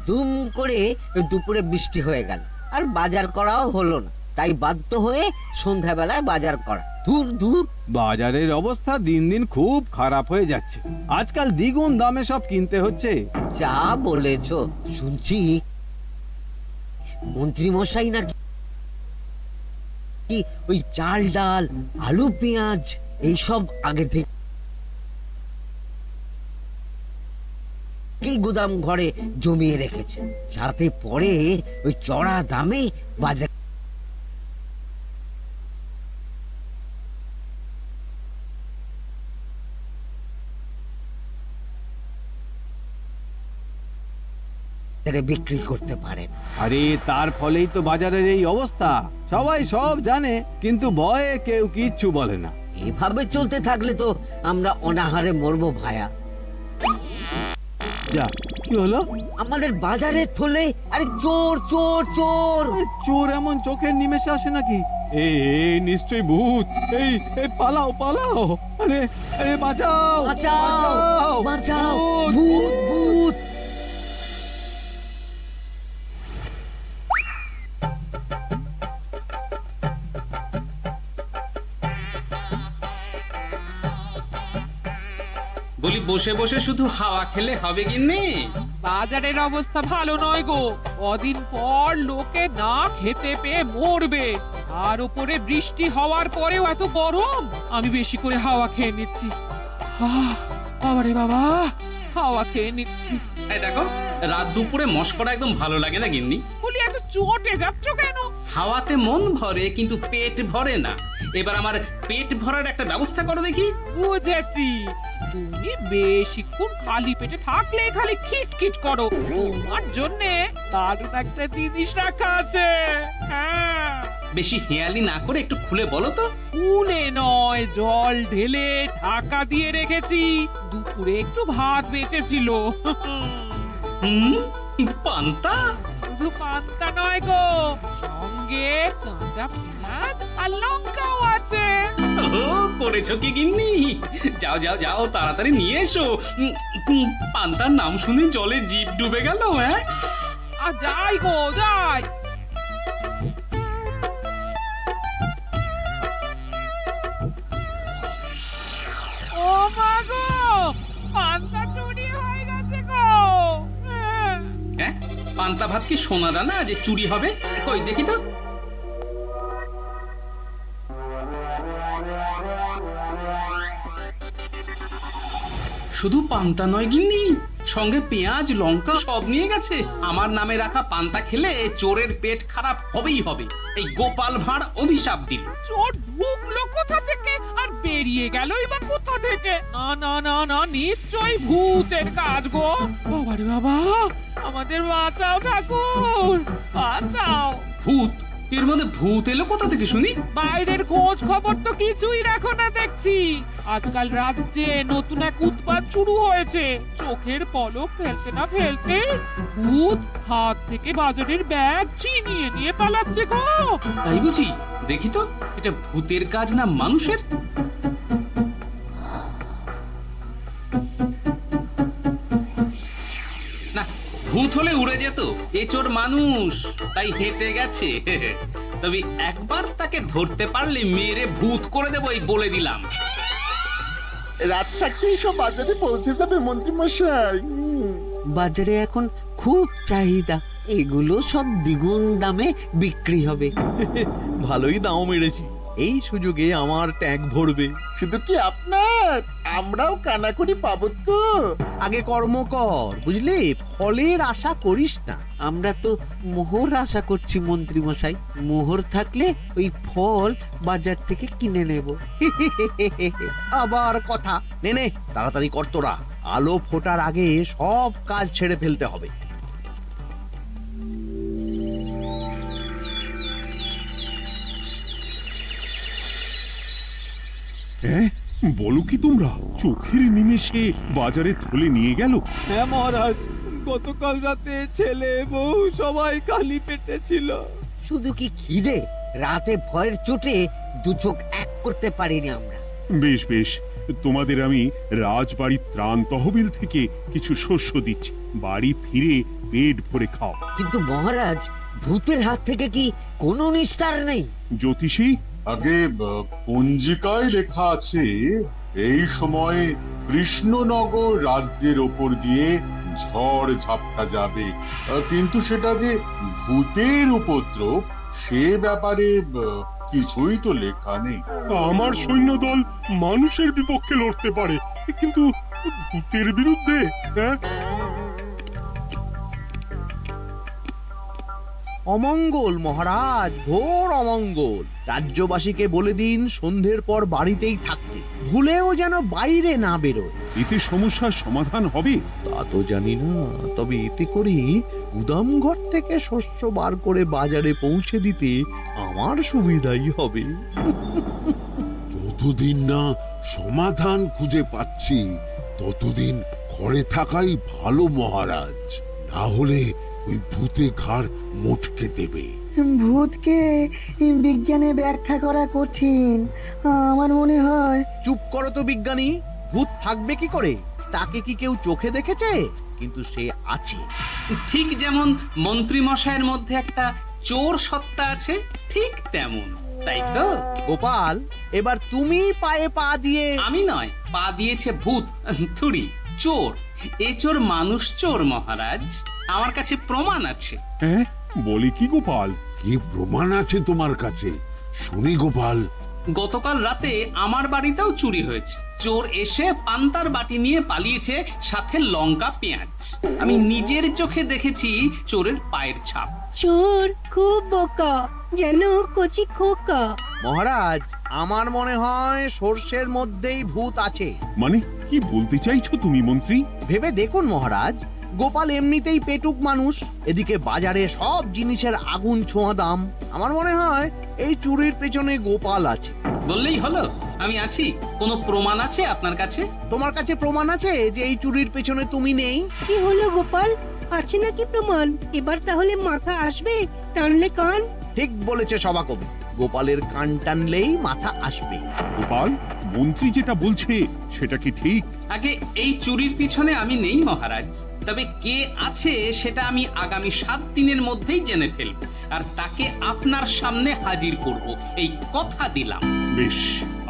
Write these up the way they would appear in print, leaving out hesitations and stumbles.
দুম করে দুপুরে বৃষ্টি হয়ে গেল, আর বাজার করাও হলো না। তাই বাধ্য হয়ে সন্ধ্যাবেলায় বাজার করা। দূর দূর। বাজারের অবস্থা দিন দিন খুব খারাপ হয়ে যাচ্ছে। আজকাল দ্বিগুণ দামে সব কিনতে হচ্ছে। যা বলেছো। শুনছি মন্ত্রী মশাই নাকি ওই চাল ডাল আলু পেঁয়াজ এইসব আগে থেকেই গুদাম ঘরে জমিয়ে রেখেছে, যাতে পরে ওই চড়া দামে বাজার বিক্রি করতে পারেন। আরে তার ফলেই তো বাজারের এই অবস্থা। সবাই সব জানে, কিন্তু ভয়ে কেউ কিচ্ছু বলে না। এভাবে চলতে থাকলে তো আমরা অনাহারে মরবো ভায়া। যা, কি হলো? আমাদের বাজারে থলে আরে চোর চোর চোর। চোর এমন চোখের নিমেষে আসে নাকি? এই নিশ্চয়ই ভূত। এই পালাও পালাও। আরে আরে বাঁচাও বাঁচাও বাঁচাও, ভূত ভূত। বলি বসে বসে শুধু হাওয়া খেলে হবে গিন্নি? বাজারের অবস্থা ভালো নয় গো। কদিন পর লোকে না খেতে পেয়ে মরবে। আর উপরে বৃষ্টি হওয়ার পরেও এত গরম। আমি বেশি করে হাওয়া খেয়ে নিচ্ছি। বাবারে বাবা, হাওয়া খেয়ে নিচ্ছি। এই দেখো, রাত দুপুরে মস্করা একদম ভালো লাগে না গিন্নি। বলি এত চটে যাচ্ছ কেন? হাওয়াতে মন ভরে কিন্তু পেট ভরে না। এবার আমার পেট ভরার একটা ব্যবস্থা করো দেখি। বুঝেছি, তুমি বেশিক্ষণ খালি পেটে থাকলে খালি খিটখিট করো। তোমার জন্যে দারুণ একটা জিনিস রাখা আছে। হ্যাঁ, বেশি হেয়ালি না করে একটু খুলে বলো তো। ফুলে নয়, জল ঢেলে ঢাকা দিয়ে রেখেছি। দুপুরে একটু ভাত বেঁচেছিল। হুম, পান্তা? শুধু পান্তা নয় গো, সঙ্গে কাঁচা পেঁয়াজ আর লঙ্কাও আছে। ও, করেছো কি গিন্নি? যাও যাও যাও, তাড়াতাড়ি নিয়ে এসো। পান্তার নাম শুনে জলে জিভ ডুবে গেল। হ্যাঁ, আর যাই গো যাই। ও মা গো, পান্তা চুরি হয়ে গেছে গো। হ্যাঁ, পান্তা ভাত কি সোনা দানা যে চুরি হবে? কই দেখি তো। শুধু পান্তা নয় গিন্নি, সঙ্গে পেঁয়াজ লঙ্কা সব নিয়ে গেছে। আমার নামে রাখা পান্তা খেলে চোরের পেট খারাপ হবেই হবে। এই গোপাল ভাঁড় অভিশাপ দিল। চোর ঢুকলো কোথা থেকে আর বেরিয়ে গেলই বা কোথা থেকে? না না না না, নিশ্চয়ই ভূতের কাজ গো। বাবারে বাবা, আমাদের বাঁচাও ঠাকুর, বাঁচাও। ভূত? এর মধ্যে ভূত এলো কোথা থেকে শুনি? বাইরের খোঁজ খবর তো কিছুই রাখো না দেখছি। আজকাল রাজ্যে নতুন এক উৎপাত শুরু হয়েছে। চোখের পলক ফেলতে না ফেলতে ভূত হাত থেকে বাজারের ব্যাগ ছিনিয়ে নিয়ে পালাচ্ছে গো। তাই বুঝি? দেখি তো, এটা ভূতের কাজ না মানুষের? না, ভূত হলে উড়ে যেত। এ চোর মানুষ, তাই হেঁটে গেছে। তবে একবার তাকে ধরতে পারলে মেরে ভূত করে দেবো, এই বলে দিলাম। রাত থাকতেই সব বাজারে পৌঁছে যাবে মন্ত্রী মশাই। বাজারে এখন খুব চাহিদা, এগুলো সব দ্বিগুণ দামে বিক্রি হবে। ভালোই দাম মেরেছি, এই সুযোগে আমার ট্যাঙ্ক ভরবে। শুধু কি আপনার, আমরাও কানাকড়ি পাবো তো। আগে কর্ম কর, বুঝলি? ফলের আশা করিস না। আমরা তো মোহর আশা করছি মন্ত্রী মশাই। মোহর থাকলে ওই ফল বাজার থেকে কিনে নেব। আবার কথা নে নে, তাড়াতাড়ি কর তোরা। আলো ফোটার আগে সব কাজ ছেড়ে ফেলতে হবে। হ্যাঁ, বলো কি তোমরা? চোখের নিমেষে বাজারে থলে নিয়ে গেল? হ্যাঁ মহারাজ, গতকাল রাতে ছেলে বউ সবাই খালি পেটে ছিল। শুধু কি খিদে, রাতে ভয়ের চোটে দু চোখ এক করতে পারিনি আমরা। বেশ বেশ, তোমাদের আমি রাজবাড়ির ত্রাণ তহবিল থেকে কিছু শস্য দিচ্ছি। বাড়ি ফিরে পেট ভরে খাও। কিন্তু মহারাজ, ভূতের হাত থেকে কি কোনো নিস্তার নেই? জ্যোতিষী, আগে পঞ্জিকায় লেখা আছে এই সময় কৃষ্ণনগর রাজ্যের ওপর দিয়ে ঝড় ঝাপটা যাবে, কিন্তু সেটা যে ভূতের উপদ্রব সে ব্যাপারে কিছুই তো লেখা নেই। আমার সৈন্যদল মানুষের বিপক্ষে লড়তে পারে, কিন্তু ভূতের বিরুদ্ধে? হ্যাঁ, অমঙ্গল মহারাজ, ঘোর অমঙ্গল। রাজ্যবাসীকে বলে দিন সন্ধ্যের পর বাড়িতেই থাকতে, ভুলেও যেন বাইরে না বেরোয়। এতে সমস্যার সমাধান হবে? তা তো জানি না, তবে এতে করে গুদামঘর থেকে শস্য বার করে বাজারে পৌঁছে দিতে আমার সুবিধাই হবে। যতদিন না সমাধান খুঁজে পাচ্ছি ততদিন ঘরে থাকাই ভালো মহারাজ, না হলে ওই ভূতে ঘাড় মোটকে দেবে। ভূতকে বিজ্ঞানে ব্যাখ্যা করা কঠিন, আমার মনে হয়। চুপ করো তো বিজ্ঞানী, ভূত থাকবে কি করে? তাকে কি কেউ চোখে দেখেছে? কিন্তু সে আছে। ঠিক যেমন মন্ত্রী মশাইয়ের মধ্যে একটা চোর সত্তা আছে, ঠিক তেমন, তাই তো? গোপাল, এবার তুমি পায়ে পা দিয়ে। আমি নয়, পা দিয়েছে ভূত, থুড়ি চোর। এ চোর মানুষ চোর মহারাজ, আমার কাছে প্রমাণ আছে। হ্যাঁ, বলে কি গোপাল? কি প্রমাণ আছে তোমার কাছে? শুনি গোপাল। গতকাল রাতে আমার বাড়িতেও চুরি হয়েছে। চোর এসে পান্তার বাটি নিয়ে পালিয়েছে, সাথে লঙ্কা পেঁয়াজ। আমি নিজের চোখে দেখেছি চোরের পায়ের ছাপ। চোর খুব বোকা, যেন কচি খোকা। মহারাজ, আমার মনে হয় সর্ষের মধ্যেই ভূত আছে। মানে কি বলতে চাইছো তুমি মন্ত্রী? ভেবে দেখুন মহারাজ, গোপাল এমনিতেই পেটুক মানুষ, এদিকে বাজারে সব জিনিসের আগুন ছোঁয়া দাম। আমার মনে হয় এই চুরির পেছনে গোপাল আছে। বললেই হলো আমি আছি। কোনো প্রমাণ আছে আপনার কাছে? তোমার কাছে প্রমাণ আছে যে এই চুরির পেছনে তুমি নেই? কি হলো গোপাল, আছে নাকি প্রমাণ? এবার তাহলে মাথা আসবে, টানলে কান। ঠিক বলেছে সভাকবি, গোপালের কান টানলেই মাথা আসবে। গোপাল, মন্ত্রী যেটা বলছে সেটা কি ঠিক? আগে এই চুরির পিছনে আমি নেই মহারাজ, তবে কে আছে সেটা আমি আগামী 7 দিনের মধ্যেই জেনে ফেলব, আর তাকে আপনার সামনে হাজির করব, এই কথা দিলাম। বেশ,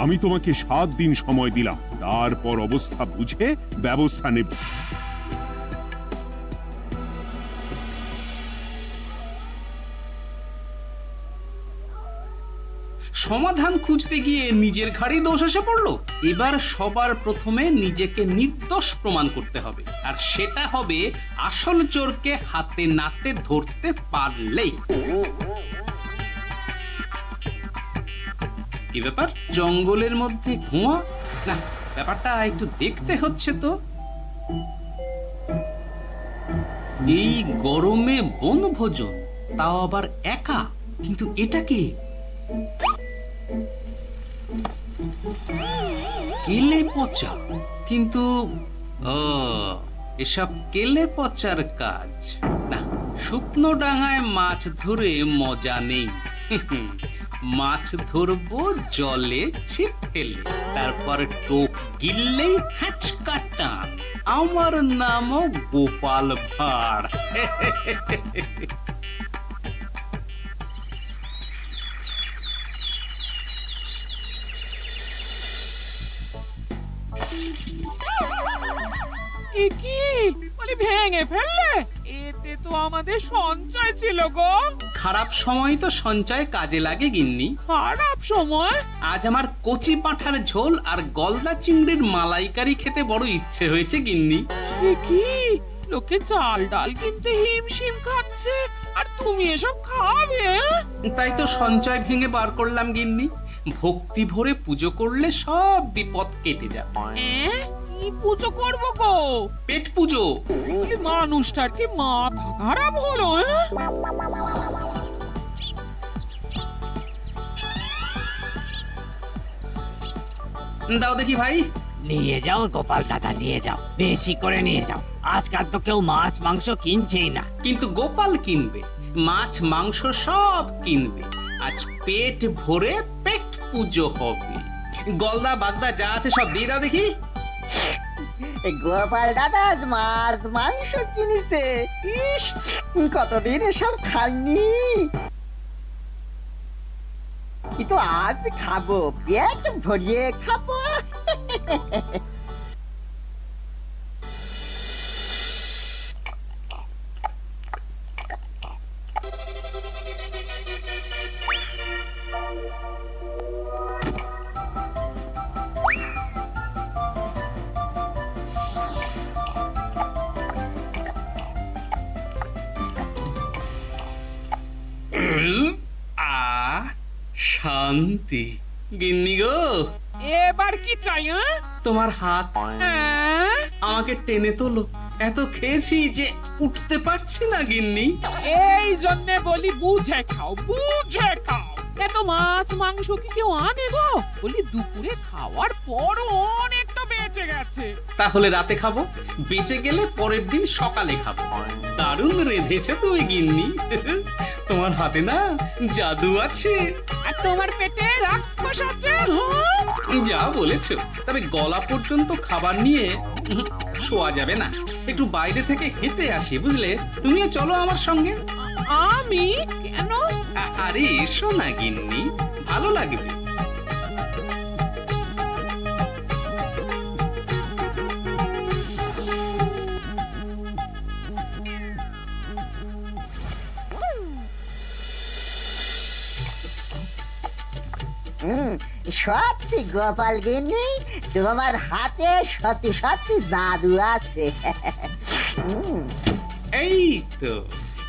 আমি তোমাকে 7 দিন সময় দিলাম, তারপর অবস্থা বুঝে ব্যবস্থা নেব। সমাধান খুঁজতে গিয়ে নিজের ঘাড়েই দোষ এসে পড়লো। এবার সবার প্রথমে নিজেকে নির্দোষ প্রমাণ করতে হবে, আর সেটা হবে আসল চোরকে হাতে নাতে ধরতে পারলেই। কি ব্যাপার, জঙ্গলের মধ্যে ধোঁয়া? না, ব্যাপারটা একটু দেখতে হচ্ছে তো। এই গরমে বনভোজন, তাও আবার একা, কিন্তু এটা কি? কেলে পচা, কিন্তু এসব কেলে পচার কাজ না। শুকনো ডাঙায় মাছ ধরে মজা নেই। মাছ ধরবো জলে ছিপ ফেলে, তারপর টোপ গিললেই হ্যাঁচকা টান। আমার নামও গোপাল ভাঁড়। এ কি বলি, ভেঙে ফেললে? এতে তো আমাদের সঞ্চয় ছিল গো। খারাপ সময় তো সঞ্চয় কাজে লাগে গিন্নি। খারাপ সময়? আজ আমার কচি পাঁঠার ঝোল আর গলদা চিংড়ির মালাইকারি খেতে বড় ইচ্ছে হয়েছে গিন্নি। এ কি, লোকে চাল ডাল কিনতে হিমশিম খাচ্ছে, আর তুমি এসব খাবে? তাই তো সঞ্চয় ভেঙে বার করলাম গিন্নি। ভক্তি ভরে পুজো করলে সব বিপদ কেটে যাবে। কি পুজো করবো গো? পেট পুজো। এই মানুষটার কি মাথা খারাপ হলো? দাও দেখি ভাই। নিয়ে যাও গোপাল দাদা, নিয়ে যাও, বেশি করে নিয়ে যাও। আজকাল তো কেউ মাছ মাংস কিনছেই না। কিন্তু গোপাল কিনবে, মাছ মাংস সব কিনবে। আজ পেট ভরে পেট পুজো হবে। গলদা বাগদা যা আছে সব দিয়ে দাও দেখি। গোপাল দাদা আজ মাছ মাংস কিনেছে। ইস, কতদিন এসব খাইনি, কিন্তু আজ খাবো, পেট ভরিয়ে খাবো। শান্তি। গিন্নি গো, এবার কি চাই? তোমার হাত হ্যাঁ? আমাকে টেনে তোলো। এত খেয়েছি যে উঠতে পারছি না গিন্নি। এই জন্যে বলি বুঝে খাও, বুঝে খাও। এত মাছ মাংস কি কেউ আনে গো? বলি দুপুরে খাওয়ার পরও অনেকটা বেঁচে গেছে। তাহলে রাতে খাবো, বেঁচে গেলে পরের দিন সকালে খাবো। দারুণ রেঁধেছো তুমি গিন্নি। তোমার হাতে না জাদু আছে। আর তোমার পেটে রাক্ষস আছে। যা বলেছো, তবে গলা পর্যন্ত খাবার নিয়ে শোয়া যাবে না। একটু বাইরে থেকে হেঁটে আসি, বুঝলে? তুমিও চলো আমার সঙ্গে। আমি কেন? আরে এসো না গিন্নি, ভালো লাগবে। সত্যি গোপাল গিন্নি, তোমার হাতে সত্যি সত্যি জাদু আছে। এই তো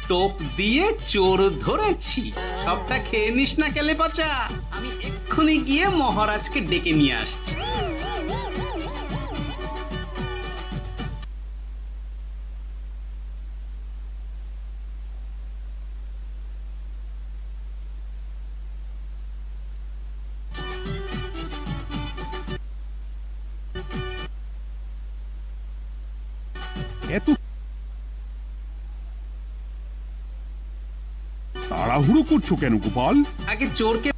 টোপ দিয়ে চোর ধরেছি। সবটা খেয়ে নিস না কেলে পচা। আমি এক্ষুনি গিয়ে মহারাজকে ডেকে নিয়ে আসছি। এত তাড়াহুড়ো করছো কেন গোপাল? আগে চোরকে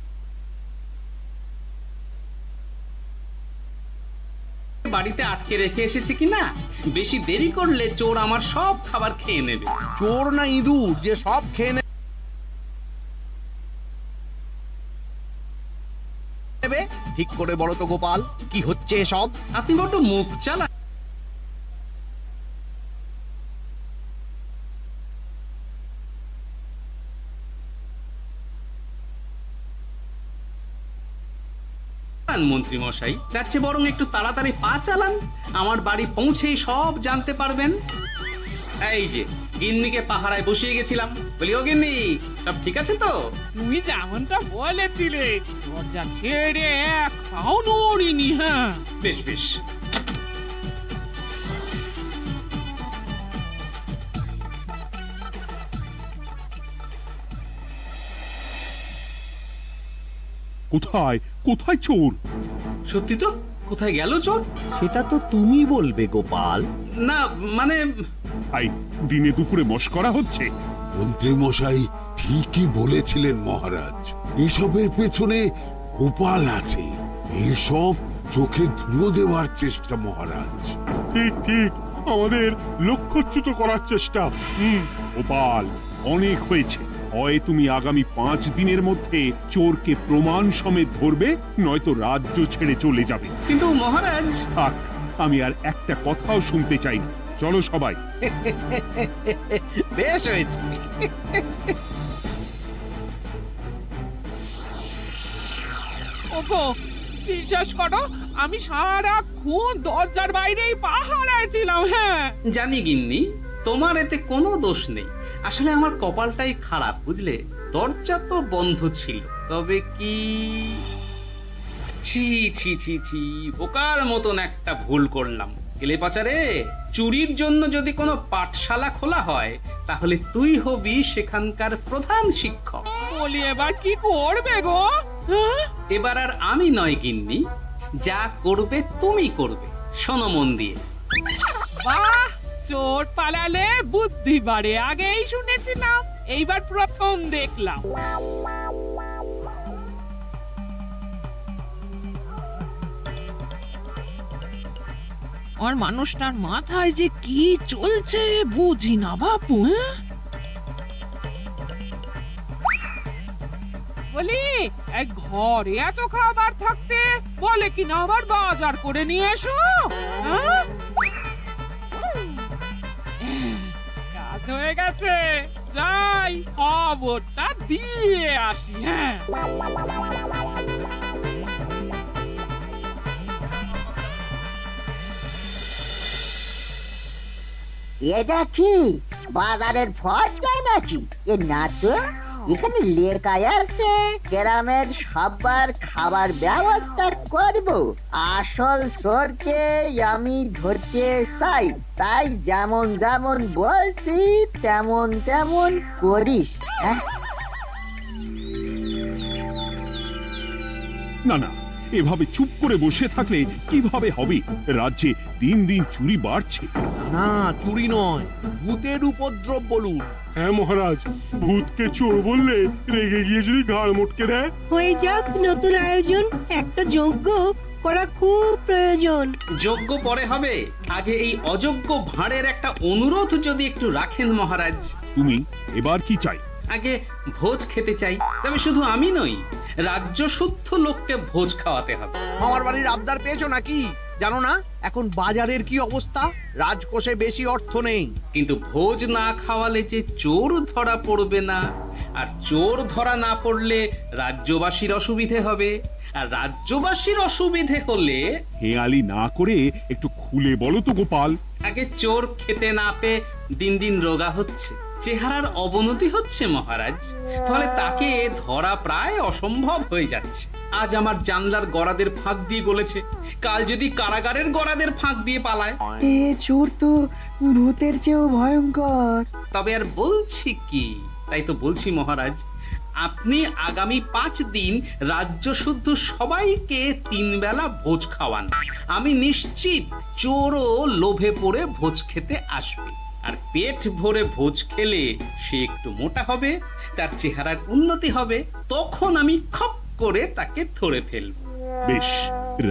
বাড়িতে আটকে রেখে এসেছে কিনা, বেশি দেরি করলে চোর আমার সব খাবার খেয়ে নেবে। চোর না ইঁদুর যে সব খেয়ে নেবে? ঠিক করে বলো তো গোপাল, কি হচ্ছে এসব? আপনি বড্ড মুখ চালা। মন্ত্রী মশাই, তার চেয়ে বরং একটু তাড়াতাড়ি পা চালান। আমার বাড়ি পৌঁছেই সব জানতে পারবেন। এই যে গিন্নিকে পাহারায় বসিয়ে গেছিলাম, বলি ও গিন্নি, সব ঠিক আছে তো? তুমি যেমনটা বলেছিলে, দরজা ছেড়ে এক পাও নড়িনি। হ্যাঁ, বেশ বেশ। কোথায় কোথায় চোর? সত্যি তো, কোথায় গেল চোর? সেটা তো তুমি বলবে গোপাল। না মানে আই দিনে দুপুরে মশকরা হচ্ছে। মন্ত্রী মশাই ঠিকই বলেছিলেন মহারাজ, এসবের পেছনে গোপাল আছে। এসব চোখে ধুলো দেওয়ার চেষ্টা মহারাজ। ঠিক ঠিক, আমাদের লক্ষ্যচ্যুত করার চেষ্টা। গোপাল, অনেক হয়েছে। হয় তুমি আগামী 5 দিনের মধ্যে চোরকে প্রমাণ সমেত ধরবে, নয়তো রাজ্য ছেড়ে চলে যাবে। কিন্তু মহারাজ। থাক, আমি আর একটা কথাও শুনতে চাই না। চলো সবাই। বেশ হয়েছে। ওগো, বিশ্বাস করো, আমি সারাক্ষণ দরজার বাইরেই পাহারায় ছিলাম। হ্যাঁ জানি গিন্নি, তোমার এতে কোনো দোষ নেই। আসলে আমার কপালটাই খারাপ, বুঝলে? দরজা তো বন্ধ ছিল, তবে কি ছি ছি ছি ছি, বোকার মতন একটা ভুল করলাম। গেলে পাচারে, চুরির জন্য যদি কোনো পাঠশালা খোলা হয়, তাহলে তুই হবি সেখানকার প্রধান শিক্ষক। বলি এবার কি করবে গো? হ্যাঁ? এবার আর আমি নয় গিন্নি, যা করবে তুমি করবে। শোনো মন দিয়ে। বাহ, চোর পালালে বুদ্ধি বাড়ে, আগেই শুনেছিলাম, এইবার প্রথম দেখলাম। আমার মানুষটার মাথায় যে কি চলছে বুঝি না বাপু। বলি এক ঘরে এত খাবার থাকতে বলে কি না আবার বাজার করে নিয়ে এসো। হ্যাঁ? কাজ হয়ে গেছে, যাই খবরটা দিয়ে আসি। হ্যাঁ, এটা কি বাজারের ফল যায় নাকি? এ না তো, এখানে লেখা আছে গ্রামের সবার খাবার ব্যবস্থা করব। আসল চোরকে আমি ধরতে চাই, তাই যেমন যেমন বলছি তেমন তেমন করিস। হ্যাঁ, না না, এভাবে চুপ করে বসে থাকলে কিভাবে হবে? রাজ্যে দিন দিন চুরি বাড়ছে। না, চুরি নয়, ভূতের উপদ্রব বলুন। হ্যাঁ মহারাজ, ভূতকে চোর বললে রেগে গিয়ে যদি ঘাড় মোটকে দেয়। হয়ে যাক নতুন আয়োজন, একটা যজ্ঞ করা খুব প্রয়োজন। যোগ্য পরে হবে, আগে এই অযোগ্য ভাঁড়ের একটা অনুরোধ যদি একটু রাখেন মহারাজ। তুমি এবার কি চাই? আগে ভোজ খেতে চাই, তবে শুধু আমি নই, রাজ্য শুদ্ধ লোককে ভোজ খাওয়াতে হবে। আমার বাড়ির আবদার পেয়েছো নাকি? জানো না এখন বাজারের কি অবস্থা? রাজকোষে বেশি অর্থ নেই। কিন্তু ভোজ না খাওয়ালে যে চোর ধরা পড়বে না, আর চোর ধরা না পড়লে রাজ্যবাসীর অসুবিধে হবে, আর রাজ্যবাসীর অসুবিধে হলে হেয়ালি না করে একটু খুলে বলো তো গোপাল। আগে চোর খেতে না পেয়ে দিন দিন রোগা হচ্ছে, চেহারার অবনতি হচ্ছে মহারাজ, ফলে তাকে ধরা প্রায় অসম্ভব হয়ে যাচ্ছে। আজ আমার জানলার গড়াদের ফাঁক দিয়ে গলেছে, কাল যদি কারাগারের গড়াদের ফাঁক দিয়ে পালায়। এ চোর তো ভূতের চেয়েও ভয়ঙ্কর। তবে আর বলছি কি, তাই তো বলছি মহারাজ, আপনি আগামী 5 দিন রাজ্য শুদ্ধ সবাইকে 3 বেলা ভোজ খাওয়ান। আমি নিশ্চিত চোরও লোভে পড়ে ভোজ খেতে আসবে, আর পেট ভরে ভোজ খেলে সে একটু মোটা হবে, তার চেহারার উন্নতি হবে, তখন আমি খপ করে তাকে ধরে ফেলব। বেশ,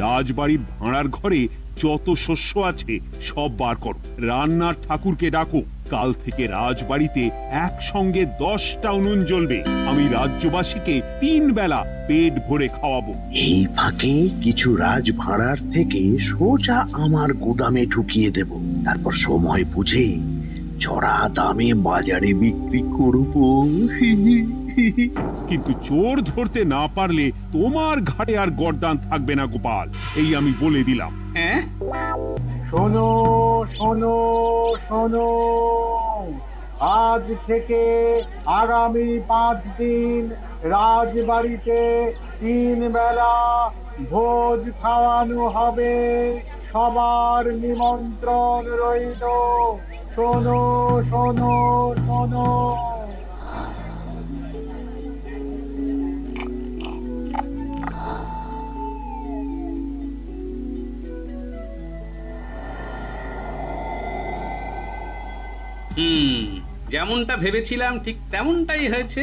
রাজবাড়ির ভাঁড়ার ঘরে যত শস্য আছে সব বার করো, রান্নার ঠাকুরকে ডাকো। কাল থেকে রাজবাড়িতে একসঙ্গে 10টা উনুন জ্বলবে। আমি রাজ্যবাসীকে 3 বেলা পেট ভরে খাওয়াবো। এই ফাঁকে কিছু রাজ ভাড়ার থেকে সোজা আমার গুদামে ঢুকিয়ে দেব, তারপর সময় বুঝে চড়া দামে বাজারে বিক্রি করব। কিন্তু চোর ধরতে না পারলে তোমার ঘাটে আর গর্দান থাকবে না গোপাল, এই আমি বলে দিলাম। হ্যাঁ, শোনো শোনো শোনো, আজ থেকে আগামী 5 দিন রাজবাড়িতে 3 বেলা ভোজ খাওয়ানো হবে। সবার নিমন্ত্রণ রইল। শোনো শোনো শোনো। যেমনটা ভেবেছিলাম ঠিক তেমনটাই হয়েছে।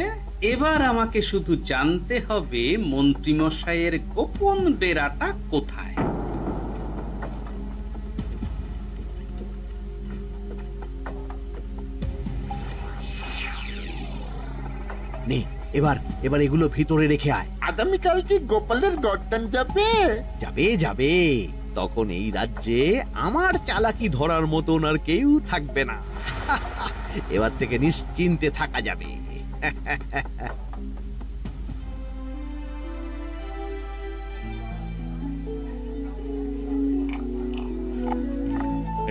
এবার আমাকে শুধু জানতে হবে মন্ত্রীমশাইয়ের গোপন ডেরাটা কোথায়। নে, এবার এগুলো ভিতরে রেখে আয়। আগামীকাল কি গোপালের গর্দান যাবে? যাবে যাবে, তখন এই রাজ্যে আমার চালাকি ধরার মতন আর কেউ থাকবে না। এবার থেকে নিশ্চিন্তে থাকা যাবে।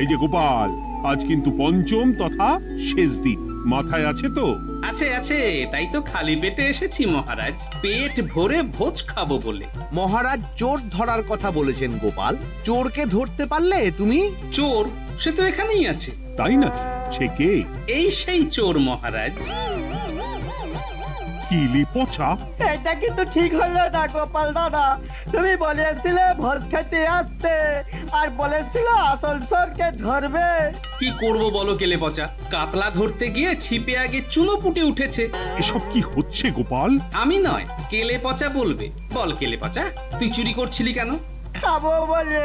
এই যে গোপাল, আজ কিন্তু পঞ্চম তথা শেষ দিন, মাথায় আছে তো? আছে আছে, তাই তো খালি পেটে এসেছি মহারাজ, পেট ভরে ভোজ খাবো বলে। মহারাজ চোর ধরার কথা বলেছেন গোপাল, চোরকে ধরতে পারলে তুমি? চোর সে তো এখানেই আছে। তাই না? সে কে? এই সেই চোর মহারাজ। কিলি পচা, এটা কিন্তু ঠিক হলো না গোপাল দাদা। তুমি বলেছিলে ভোজ খেতে আসতে, আর বলেছিলে আসল চোরকে ধরবে। কি করব বলো কেলে পচা, কাতলা ধরতে গিয়ে ছিপে আগে চুনো পুটে উঠেছে। এসব কি হচ্ছে গোপাল? আমি নয়, কেলে পচা বলবে। বল কেলে পচা, তুই চুরি করছিলি কেন? খাবো বলে।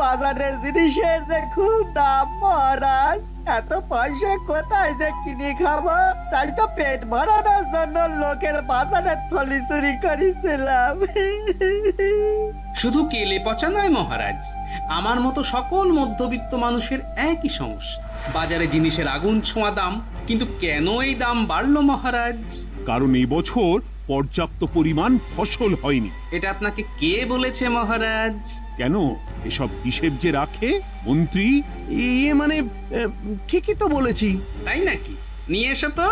বাজারের জিনিসের যে খুব দাম মহারাজ, এত পয়সা কোথায় যে কিনে খাবো, তাই তো পেট ভরানোর জন্য লোকের বাজারের থলি চুরি করেছিলাম। শুধু কেলে পচা নয় মহারাজ, আমার মতো সকল মধ্যবিত্ত মানুষের একই সমস্যা। বাজারে জিনিসের আগুন ছোঁয়া দাম, কিন্তু কেন এই দাম বাড়লো মহারাজ? কারণ এবছর পর্যাপ্ত পরিমাণ ফসল হয়নি। এটা আপনাকে কে বলেছে মহারাজ? কেন, এসব হিসেব যে রাখে মন্ত্রী। ইয়ে মানে ঠিকই তো বলেছি। তাই নাকি? নিয়ে এসো তো।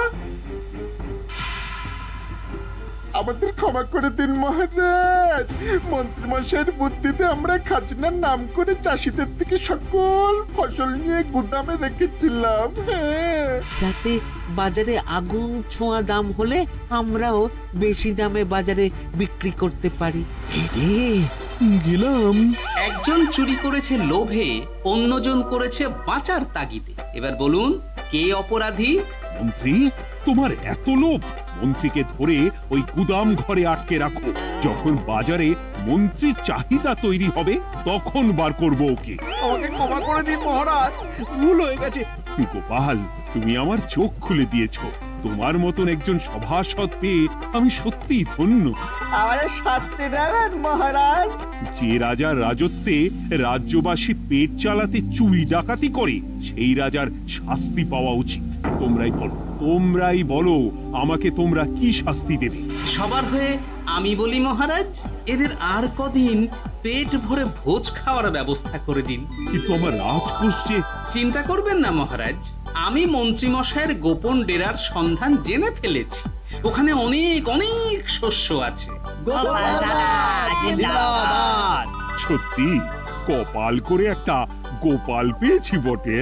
আমাদের ক্ষমা করে দিন মহারাজ, মন্ত্রী মশাইয়ের বুদ্ধিতে আমরা খাজনার নাম করে চাষিদের থেকে সকল ফসল নিয়ে গুদামে রেখেছিলাম। যাতে বাজারে আগুন ছোঁয়া দাম হলে আমরাও বেশি দামে বাজারে বিক্রি করতে পারি। গেলাম। একজন চুরি করেছে লোভে, অন্যজন করেছে বাঁচার তাগিদে। এবার বলুন, কে অপরাধী? মন্ত্রী, তোমার এত লোভ! মন্ত্রীকে ধরে ওই গুদাম ঘরে আটকে রাখো। যখন বাজারে মন্ত্রীর চাহিদা তৈরি হবে তখন বার করবো ওকে। আমাকে ক্ষমা করে দিন মহারাজ, ভুল হয়ে গেছে। গোপাল, তুমি আমার চোখ খুলে দিয়েছো। তোমার মতন একজন সভাসদ পেয়ে আমি সত্যিই ধন্য। আমারে শাস্তি দেবেন মহারাজ? যে রাজার রাজত্বে রাজ্যবাসী পেট চালাতে চুরি ডাকাতি করে, সেই রাজার শাস্তি পাওয়া উচিত। তোমরাই বলো আমাকে তোমরা কি শাস্তি দেবে? সবার হয়ে আমি বলি মহারাজ, এদের আর কদিন পেট ভরে ভোজ খাওয়ার ব্যবস্থা করে দিন। কিন্তু আমার রাজকোষ যে। চিন্তা করবেন না মহারাজ, আমি মন্ত্রী মশাইয়ের গোপন ডেরার সন্ধান জেনে ফেলেছি। ওখানে অনেক অনেক শস্য আছে। সত্যি কপাল করে একটা গোপাল পেয়েছি বটে।